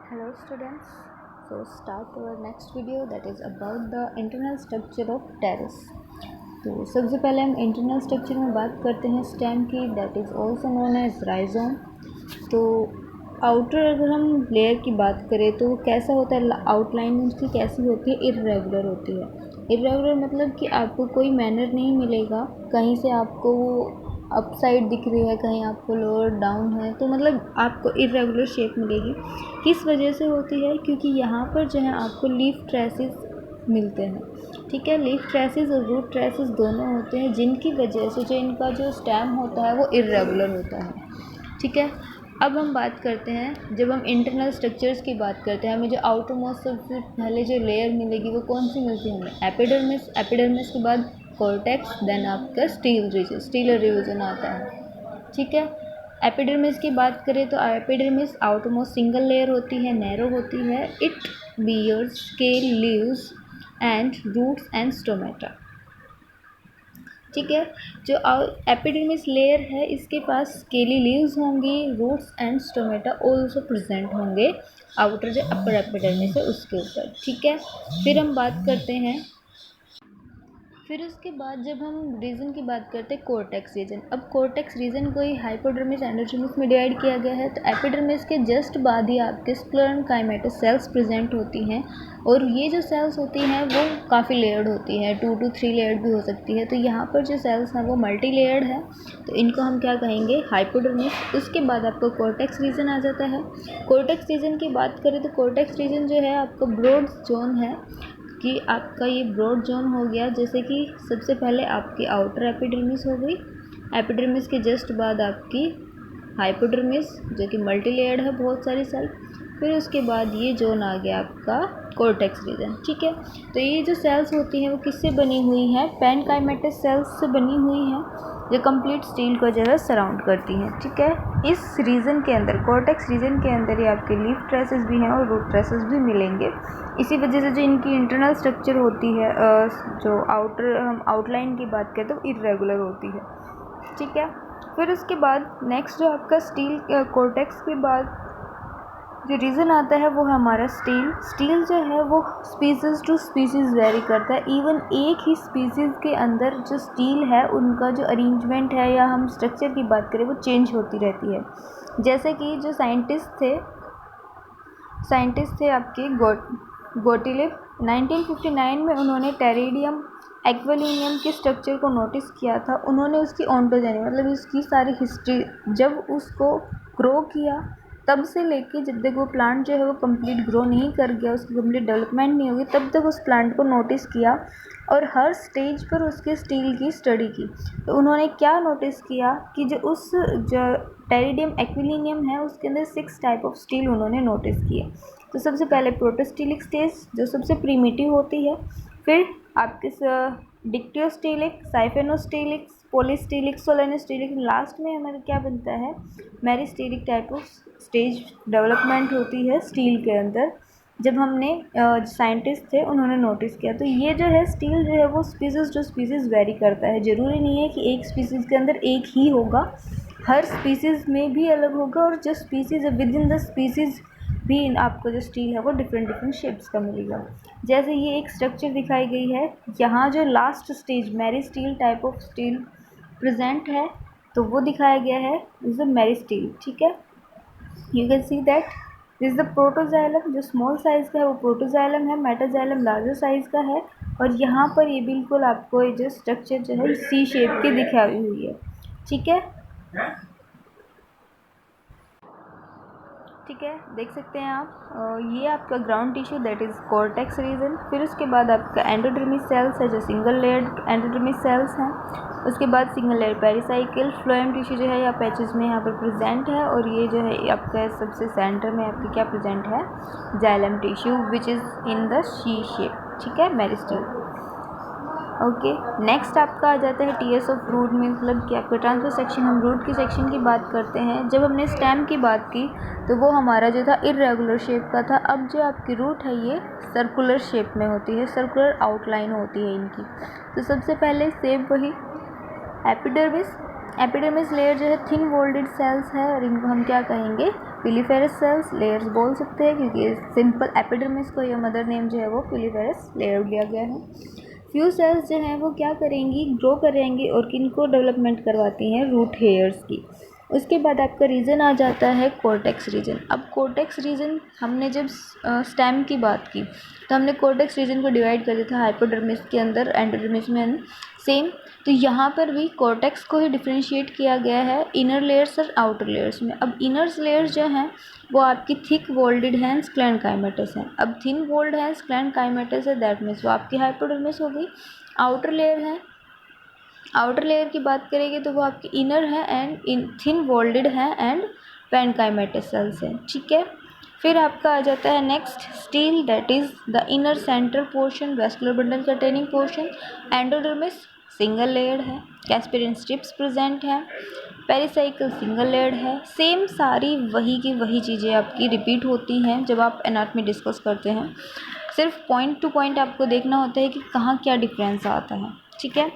Hello students, so start our next video that is about the internal structure of terrace. तो सबसे पहले हम internal structure में बात करते हैं स्टेम की, that is also known as rhizome. तो आउटर अगर हम लेयर की बात करें तो कैसा होता है, आउटलाइन उसकी कैसी होती है, इर्रेगुलर होती है। इर्रेगुलर मतलब कि आपको कोई मैनर नहीं मिलेगा, कहीं से आपको वो अप साइड दिख रही है, कहीं आपको लोअर डाउन है, तो मतलब आपको इर्रेगुलर शेप मिलेगी। किस वजह से होती है, क्योंकि यहाँ पर जो है आपको लीफ ट्रेसेस मिलते हैं, ठीक है। लीफ ट्रेसेस और रूट ट्रेसेस दोनों होते हैं, जिनकी वजह से जो इनका जो स्टेम होता है वो इर्रेगुलर होता है, ठीक है। अब हम बात करते हैं, जब हम इंटरनल स्ट्रक्चर्स की बात करते हैं, हमें जो आउटर मोस्ट सबसे पहले जो लेयर मिलेगी वो कौन सी मिलती है, हमें एपिडर्मिस। एपिडर्मिस के बाद कॉर्टेक्स, देन आपका स्टील रीजन, स्टीलर रीजन आता है, ठीक है। एपिडर्मिस की बात करें तो epidermis outermost single layer होती है, नैरो होती है। It bears scale, leaves and roots and stomata, ठीक है। जो एपिडर्मिस लेयर है इसके पास स्केली लीव्स होंगी, roots and stomata also present होंगे आउटर जो अपर एपिडर्मिस है उसके ऊपर, ठीक है। फिर हम बात करते हैं, फिर उसके बाद जब हम रीजन की बात करते हैं कोर्टेक्स रीजन। अब कोर्टेक्स रीजन को ही हाइपोडर्मिस एंडोडर्मिस में डिवाइड किया गया है। तो एपिडर्मिस के जस्ट बाद ही आपके स्क्लेरन काइमेटस सेल्स प्रेजेंट होती हैं, और ये जो सेल्स होती हैं वो काफ़ी लेयर्ड होती है, 2 to 3 लेयर्ड भी हो सकती है। तो यहाँ पर जो सेल्स हैं वो मल्टी लेयर्ड है, तो इनको हम क्या कहेंगे, हाइपोडर्मिस। उसके बाद आपको कोर्टेक्स रीजन आ जाता है। कोर्टेक्स रीजन की बात करें तो कोर्टेक्स रीजन जो है आपका ब्रॉड जोन है, कि आपका ये ब्रॉड जोन हो गया, जैसे कि सबसे पहले आपकी आउटर एपिडर्मिस हो गई, एपिडर्मिस के जस्ट बाद आपकी हाइपोडर्मिस जो कि मल्टी लेयर्ड है, बहुत सारी सेल। फिर उसके बाद ये जोन आ गया आपका कोर्टेक्स रीजन, ठीक है। तो ये जो सेल्स होती हैं वो किससे बनी हुई हैं, पेनकाइमेटस सेल्स से बनी हुई हैं, जो कंप्लीट स्टील को जो है सराउंड करती हैं, ठीक है। इस रीजन के अंदर, कोर्टेक्स रीजन के अंदर ही आपके लीफ ट्रेसेस भी हैं और रूट ट्रेसेस भी मिलेंगे। इसी वजह से जो इनकी इंटरनल स्ट्रक्चर होती है, जो आउटर हम आउटलाइन की बात करें तो इरेगुलर होती है, ठीक है। फिर उसके बाद नेक्स्ट जो आपका स्टील कोर्टेक्स के बाद जो रीज़न आता है वो है हमारा स्टील। स्टील जो है वो स्पीसीज़ टू स्पीसीज़ वेरी करता है। इवन एक ही स्पीसीज़ के अंदर जो स्टील है उनका जो अरेंजमेंट है या हम स्ट्रक्चर की बात करें वो चेंज होती रहती है। जैसे कि जो साइंटिस्ट थे आपके गोटिलिप, 1959 में उन्होंने टेरिडियम एक्वेलिनियम के स्ट्रक्चर को नोटिस किया था। उन्होंने उसकी ओंटोजेनी मतलब इसकी सारी हिस्ट्री, जब उसको ग्रो किया तब से लेके जब तक वो प्लांट जो है वो कंप्लीट ग्रो नहीं कर गया, उसकी कंप्लीट डेवलपमेंट नहीं होगी, तब तक उस प्लांट को नोटिस किया और हर स्टेज पर उसके स्टील की स्टडी की। तो उन्होंने क्या नोटिस किया कि जो टेरिडियम एक्विलिनियम है उसके अंदर 6 टाइप ऑफ स्टील उन्होंने नोटिस किए। तो सबसे पहले प्रोटोस्टीलिक स्टेज जो सबसे प्रीमिटिव होती है, फिर आपके डिक्टियोस्टीलिक, साइफेनोस्टीलिक, पॉलीस्टीलिक, सोलेनोस्टीलिक, लास्ट में हमारा क्या बनता है, मेरिस्टीलिक टाइप ऑफ स्टेज डेवलपमेंट होती है स्टील के अंदर। जब हमने साइंटिस्ट थे उन्होंने नोटिस किया। तो ये जो है स्टील जो है वो स्पीसीज़ टू स्पीसीज़ वेरी करता है, ज़रूरी नहीं है कि एक स्पीसीज़ के अंदर एक ही होगा, हर स्पीसीज़ में भी अलग होगा, और जो species with in the species भी आपको जो स्टील है वो डिफरेंट शेप्स का मिलेगा। जैसे ये एक स्ट्रक्चर दिखाई गई है, यहाँ जो last stage meristele type of stele present है तो वो दिखाया गया है, इज द मेरिस्टील, ठीक है। You can see that this is the protoxylem, जो स्मॉल साइज़ का है वो प्रोटोजाइलम है, मेटाजाइलम लार्जर साइज़ का है, और यहाँ पर ये बिल्कुल आपको ये जो स्ट्रक्चर जो है सी शेप की दिखाई हुई है, ठीक है। ठीक है, देख सकते हैं आप, ये आपका ground tissue that is cortex region. फिर उसके बाद आपका एंडोडर्मिस सेल्स है जो सिंगल लेयर्ड एंडोडर्मिस सेल्स हैं। उसके बाद single layer pericycle phloem tissue जो है या पैचेस में यहाँ पर प्रेजेंट है, और ये जो है आपका सबसे सेंटर में आपके क्या प्रेजेंट है, xylem tissue which is in the she shape, ठीक है, मेरिस्टील। ओके, नेक्स्ट आपका आ जाता है टीएस ऑफ रूट में, मतलब कि आपका ट्रांसफर सेक्शन। हम रूट की सेक्शन की बात करते हैं। जब हमने स्टेम की बात की तो वो हमारा जो था इरेगुलर शेप का था। अब जो आपकी रूट है ये सर्कुलर शेप में होती है, सर्कुलर आउटलाइन होती है इनकी। तो सबसे पहले सेम वही एपिडर्मिस, एपिडर्मिस लेयर जो है थिन वोल्डेड सेल्स है और इनको हम क्या कहेंगे, पिलीफेरस सेल्स लेयर्स बोल सकते हैं, क्योंकि सिंपल एपिडर्मिस को या मदर नेम जो है वो पिलीफेरस लेयर लिया गया है। फ्यू सेल्स जो हैं वो क्या करेंगी, ग्रो करेंगी और किनको डेवलपमेंट करवाती हैं, रूट हेयर्स की। उसके बाद आपका रीजन आ जाता है कोर्टेक्स रीजन। अब कोर्टेक्स रीजन हमने जब स्टेम की बात की तो हमने कोर्टेक्स रीजन को डिवाइड कर दिया था हाइपोडर्मिस के अंदर, एंडोडर्मिस में सेम। तो यहाँ पर भी कोर्टेक्स को ही डिफ्रेंशिएट किया गया है इनर लेयर्स और आउटर लेयर्स में। अब इनर लेयर्स जो हैं वो आपकी थिक वोल्डेड हैं, स्क्लेरेंकाइमेटस हैं। अब थिन वोल्ड है, स्क्लेरेंकाइमेटस है, दैट मीन्स वो आपकी हाइपोडर्मिस होगी। आउटर लेयर है, आउटर लेयर की बात करेंगे तो वो आपकी इनर है एंड इन थिन वोल्डेड है एंड पेनकाइमेटस सेल्स है, ठीक है। फिर आपका आ जाता है next steel, that is the inner centre portion, vascular bundle containing portion. Endodermis single layered है, कैस्पेरिन स्ट्रिप्स प्रेजेंट है, पेरिसाइकल सिंगल लेयर्ड है। सेम सारी वही की वही चीज़ें आपकी रिपीट होती हैं जब आप एनाटॉमी डिस्कस करते हैं। सिर्फ पॉइंट टू पॉइंट आपको देखना होता है कि कहाँ क्या डिफरेंस आता है, ठीक है।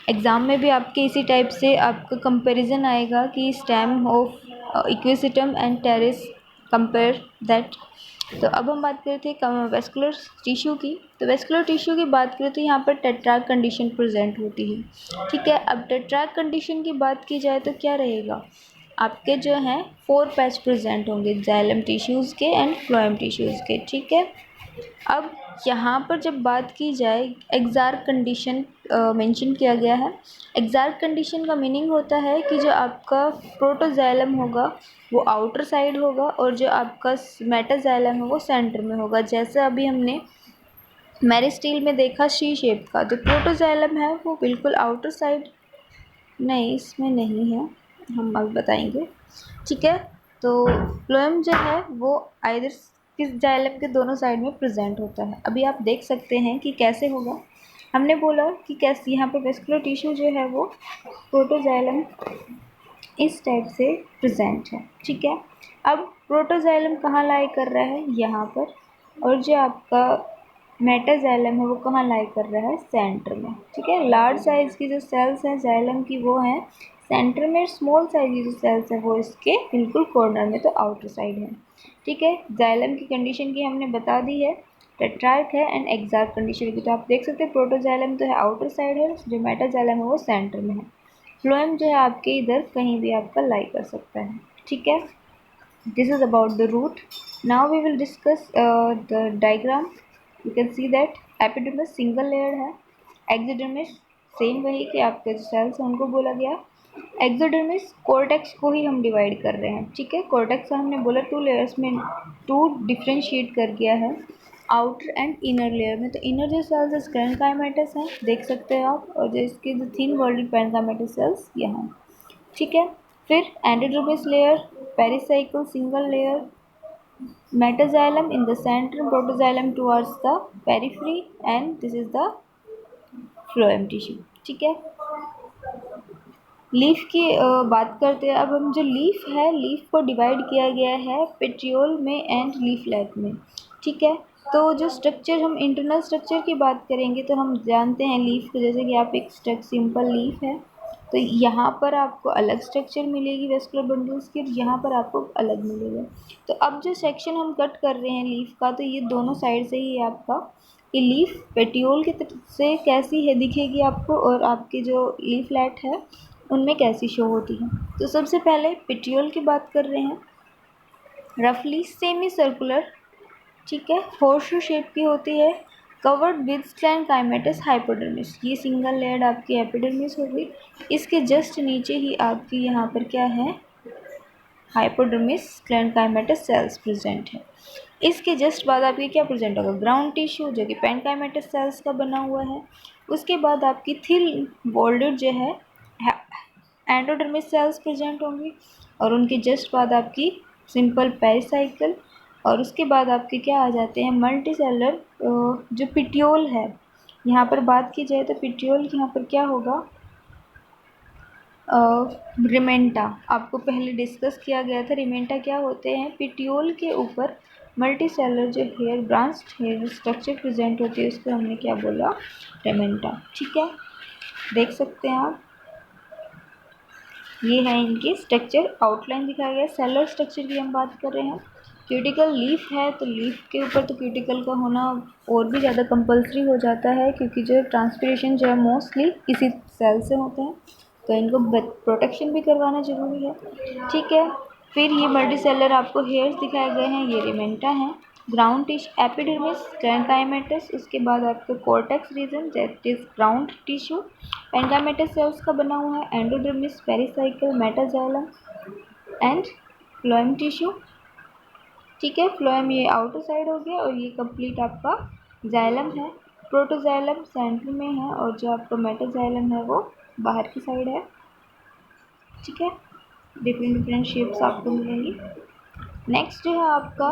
एग्ज़ाम में भी आपके इसी टाइप से आपका कंपैरिजन आएगा कि stem of equisetum and terrace compare that. तो अब हम बात करते हैं वेस्कुलर टिश्यू की। तो वेस्कुलर टिश्यू की बात करें तो यहाँ पर टेट्राक कंडीशन प्रेजेंट होती है, ठीक है। अब टेट्राक कंडीशन की बात की जाए तो क्या रहेगा, आपके जो हैं 4 पैच प्रेजेंट होंगे, जाइलम टिश्यूज़ के एंड फ्लोएम टिश्यूज़ के, ठीक है। अब यहाँ पर जब बात की जाए एग्जार्क कंडीशन मेंशन किया गया है। एग्जार्क कंडीशन का मीनिंग होता है कि जो आपका प्रोटोजाइलम होगा वो आउटर साइड होगा और जो आपका मेटाजाइलम है वो सेंटर में होगा। जैसे अभी हमने मेरिस्टील में देखा सी शेप का, जो प्रोटोजाइलम है वो बिल्कुल आउटर साइड, नहीं इसमें नहीं है, हम अब बताएंगे, ठीक है। तो फ्लोएम जो है वो आइदर किस जाइलम के दोनों साइड में प्रेजेंट होता है। अभी आप देख सकते हैं कि कैसे होगा। हमने बोला कि कैसे यहाँ पर वेस्कुलर टिश्यू जो है वो प्रोटोजाइलम इस टाइप से प्रेजेंट है, ठीक है। अब प्रोटोजाइलम कहाँ लाई कर रहा है, यहाँ पर, और जो आपका मेटाजाइलम है वो कहाँ लाई कर रहा है, सेंटर में, ठीक है। लार्ज साइज की जो सेल्स हैं जाइलम की वो हैं सेंटर में, स्मॉल साइज की जो सेल्स हैं वो इसके बिल्कुल कॉर्नर में, तो आउटर साइड है, ठीक है। जाइलम की कंडीशन की हमने बता दी है, टेट्रार्क है एंड एक्सार्क कंडीशन की। तो आप देख सकते हैं प्रोटोजाइलम तो है आउटर साइड है, जो मेटाजाइलम है वो सेंटर में है। फ्लोएम जो है आपके इधर कहीं भी आपका लाई कर सकता है, ठीक है। This is about the root. Now we will discuss the diagram. You can see that epidermis single layer है, एक्सोडर्मिस सेम वही कि आपके जो सेल्स हैं उनको बोला गया। एक्सोडर्मिस कोर्टेक्स को ही हम डिवाइड कर रहे हैं, ठीक है। कोर्टेक्स का हमने बोला 2 लेयर्स में 2 डिफ्रेंशिएट कर दिया है, आउटर एंड इनर लेयर में। तो इनर जो सेल्स स्क्लेरेंकाइमेटस हैं, देख सकते हैं आप, और जो इसके जो थिन वॉल्डेड पेरेंकाइमेटस सेल्स यहाँ, ठीक है। फिर endodermis layer, pericycle single layer, metaxylem in the centre, protoxylem towards the periphery and this is the phloem tissue, ठीक है। लीफ की बात करते हैं। अब हम जो लीफ है, लीफ को डिवाइड किया गया है पेट्रियोल में एंड लीफलेट में, ठीक है। तो जो स्ट्रक्चर, हम इंटरनल स्ट्रक्चर की बात करेंगे तो हम जानते हैं लीफ को, जैसे कि आप एक सिंपल लीफ है तो यहाँ पर आपको अलग स्ट्रक्चर मिलेगी वेस्कुलर बंडल्स की, यहाँ पर आपको अलग मिलेगा। तो अब जो सेक्शन हम कट कर रहे हैं लीफ का, तो ये दोनों साइड से ही आपका ये लीफ पेटियोल की तरफ से कैसी है दिखेगी आपको, और आपके जो लीफलेट है उनमें कैसी शो होती है। तो सबसे पहले पेटियोल की बात कर रहे हैं, रफली सेमी सर्कुलर, ठीक है, होर्शू शेप की होती है, कवर्ड विद स्क्लेरेंकाइमेटस हाइपोडर्मिस। ये सिंगल लेयर्ड आपकी एपिडर्मिस होगी। इसके जस्ट नीचे ही आपकी यहाँ पर क्या है, हाइपोडर्मिस स्क्लेरेंकाइमेटस सेल्स प्रेजेंट है। इसके जस्ट बाद आपकी क्या प्रेजेंट होगा, ग्राउंड टिश्यू जो कि पेनकाइमेटस सेल्स का बना हुआ है। उसके बाद आपकी थिन वोल्डेड जो है एंडोडर्मिस सेल्स प्रेजेंट होंगी, और उनके जस्ट बाद आपकी सिंपल पेरिसाइकल, और उसके बाद आपके क्या आ जाते हैं मल्टी सेलर जो पिटियोल है। यहाँ पर बात की जाए तो पिटियोल यहाँ पर क्या होगा, रिमेंटा आपको पहले डिस्कस किया गया था। रिमेंटा क्या होते हैं, पिटियोल के ऊपर मल्टी सेलर जो hair branch hair structure present होती है उसको हमने क्या बोला, रिमेंटा, ठीक है। देख सकते हैं आप ये है इनकी स्ट्रक्चर आउटलाइन दिखाया गया है। सेलर स्ट्रक्चर की हम बात कर रहे हैं। क्यूटिकल लीफ है तो लीफ के ऊपर तो क्यूटिकल का होना और भी ज़्यादा कंपलसरी हो जाता है, क्योंकि जो ट्रांसपिरेशन जो है मोस्टली इसी सेल से होते हैं, तो इनको प्रोटेक्शन भी करवाना ज़रूरी है। ठीक है, फिर ये मल्टीसेलर आपको हेयर्स दिखाए गए हैं, ये रिमेंटा है। ग्राउंड टिश्यू एपिडर्मिस पेरेन्काइमेटस, उसके बाद आपका cortex region that is ground tissue parenchymatous cells का बना हुआ है। Endodermis pericycle metaxylem and phloem tissue. ठीक है, फ्लोएम ये आउटर साइड हो गया और ये कंप्लीट आपका जाइलम है। प्रोटोजाइलम सेंटर में है और जो आपका मेटाजाइलम है वो बाहर की साइड है। ठीक है, डिफरेंट शेप्स आपको मिलेंगी। नेक्स्ट जो है आपका,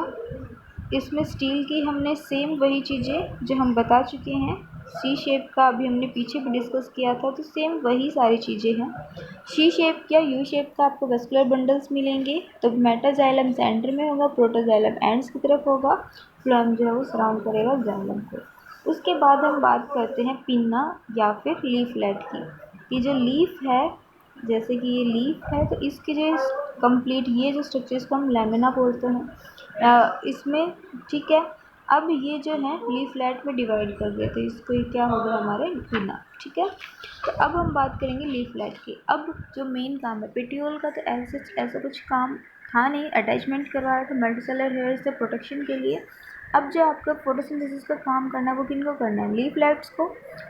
इसमें स्टील की हमने सेम वही चीज़ें जो हम बता चुके हैं, सी शेप का अभी हमने पीछे भी डिस्कस किया था, तो सेम वही सारी चीज़ें हैं। सी शेप या यू शेप का आपको वेस्कुलर बंडल्स मिलेंगे, तो मेटाजाइलम सेंटर में होगा, प्रोटोजाइलम एंड्स की तरफ होगा, फ्लोएम जो है वो सराउंड करेगा जाइलम को। उसके बाद हम बात करते हैं पिन्ना या फिर लीफलेट की। ये जो लीफ है, जैसे कि ये लीफ है, तो इसकी जो कंप्लीट ये जो स्ट्रक्चर, इसको हम लैमिना बोलते हैं इसमें। ठीक है, अब ये जो है लीफलेट में डिवाइड कर दिया, तो इसको ये क्या हो गया हमारे पिन्ना। ठीक है, तो अब हम बात करेंगे लीफलेट की। अब जो मेन काम है पेटियोल का, तो ऐसा कुछ काम था नहीं, अटैचमेंट करवाया था मल्टीसेलर हेयर से प्रोटेक्शन के लिए। अब जो आपका फोटोसिंथेसिस का काम करना है वो किनको करना है, लीफलेट्स को।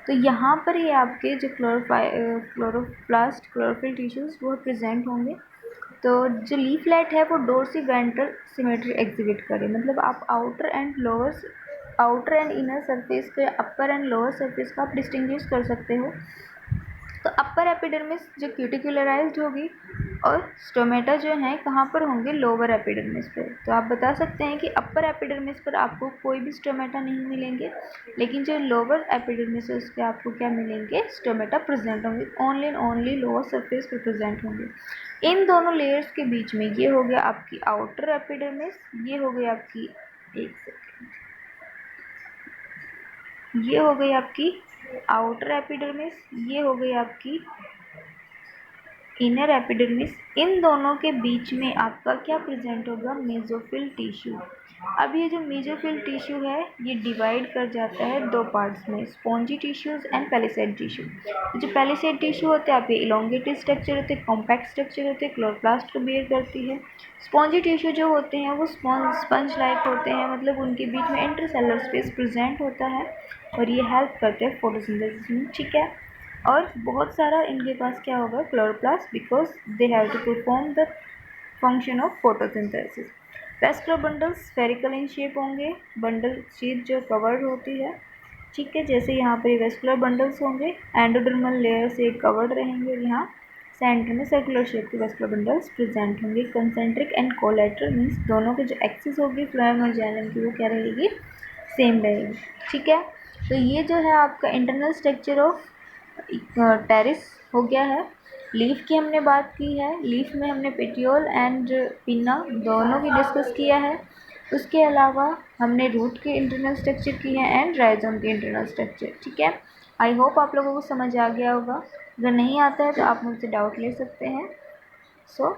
तो यहाँ पर ये आपके जो क्लोरोप्लास्ट क्लोरोफिल टिश्यूज़ वो प्रेजेंट होंगे। तो जो लीफलेट है वो डोर्सी वेंट्रल सिमेट्री एग्जिबिट करे, मतलब आप आउटर एंड इनर सरफेस के, अपर एंड लोअर सरफेस का आप डिस्टिंग्विश कर सकते हो। तो अपर एपिडर्मिस जो क्यूटिकुलराइज्ड होगी और स्टोमेटा जो है कहाँ पर होंगे, लोअर एपिडर्मिस पर। तो आप बता सकते हैं कि अपर एपिडर्मिस पर आपको कोई भी स्टोमेटा नहीं मिलेंगे, लेकिन जो लोअर एपिडर्मिस है उस पर आपको क्या मिलेंगे, स्टोमेटा प्रेजेंट होंगे, only and only lower surface पर प्रेजेंट होंगे। इन दोनों लेयर्स के बीच में ये हो गया आपकी आउटर एपिडर्मिस, ये हो गई आपकी, एक सेकेंड, ये हो गई आपकी आउटर एपिडर्मिस, ये हो गई आपकी इनर एपिडर्मिस। इन दोनों के बीच में आपका क्या प्रेजेंट होगा, मेसोफिल टिश्यू। अब ये जो मेसोफिल टिश्यू है ये डिवाइड कर जाता है दो पार्ट्स में, spongy tissues and palisade tissue. जो पैलिसेड टिश्यू होते हैं आपके इलोंगेटेड स्ट्रक्चर होते हैं, कॉम्पैक्ट स्ट्रक्चर होते हैं, क्लोरोप्लास्ट को बियर करती है। स्पॉन्जी टिश्यू जो होते हैं वो स्पंज लाइक होते हैं, मतलब उनके बीच में इंटरसेलर स्पेस प्रेजेंट होता है और ये हेल्प करते हैं फोटोसिंथेसिस में। ठीक है, और बहुत सारा इनके पास क्या होगा, chloroplast, because they have to perform the function of photosynthesis. Vascular bundle spherical in shape होंगे, बंडल शीट जो कवर्ड होती है। ठीक है, जैसे यहाँ पर वेस्कुलर बंडल्स होंगे, एंडोडर्मल लेयर से कवर्ड रहेंगे और यहाँ सेंटर में सर्कुलर शेप के वेस्कुलर बंडल्स प्रेजेंट होंगे। कंसेंट्रिक एंड कोलेटरल मीन्स दोनों के जो एक्सिस होगी फ्लोएम और जाइलम की वो क्या रहेगी, सेम रहेगी। ठीक है, तो ये जो है आपका इंटरनल स्ट्रक्चर ऑफ टेरिस हो गया है। लीफ की हमने बात की है, लीफ में हमने पेटियोल एंड पिन्ना दोनों की डिस्कस किया है। उसके अलावा हमने रूट के इंटरनल स्ट्रक्चर की है एंड राइजोम के इंटरनल स्ट्रक्चर। ठीक है, आई होप आप लोगों को समझ आ गया होगा। अगर नहीं आता है तो आप मुझसे डाउट ले सकते हैं। So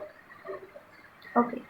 okay.